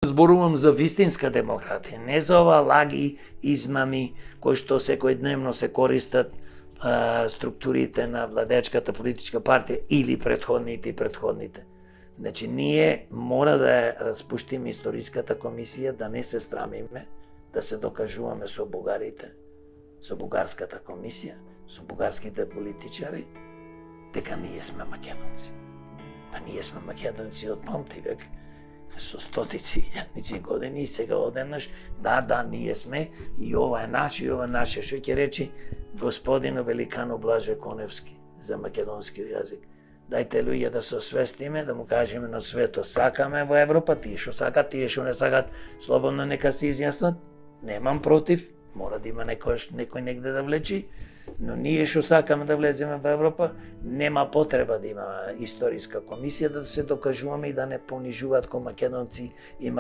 Зборувам за вистинска демократија, не за ова лаги, измами, кои што секојдневно се користат структурите на владечката политичка партија или предходните. Значи, ние мора да ја распуштиме историската комисија, да не се страмиме, да се докажуваме со бугарите, со бугарската комисија, со бугарските политичари, дека ние сме македонци. Па ние сме македонци од памти век, со стотици, илјадници години, и сега одеднаш, да, ние сме, и ова е наше, и ова е наше. Што ќе речи господино великано Блаже Коневски за македонски јазик? Дајте луѓе да се освестиме, да му кажеме на светот, сакаме во Европа, тие што сакат, тие што не сакат, слободно нека се изјаснат, немам против, мора да има некој негде да влечи, но ние што сакаме да влеземе во Европа, нема потреба да има историска комисија, да се докажуваме и да не понижуваат ко македонци и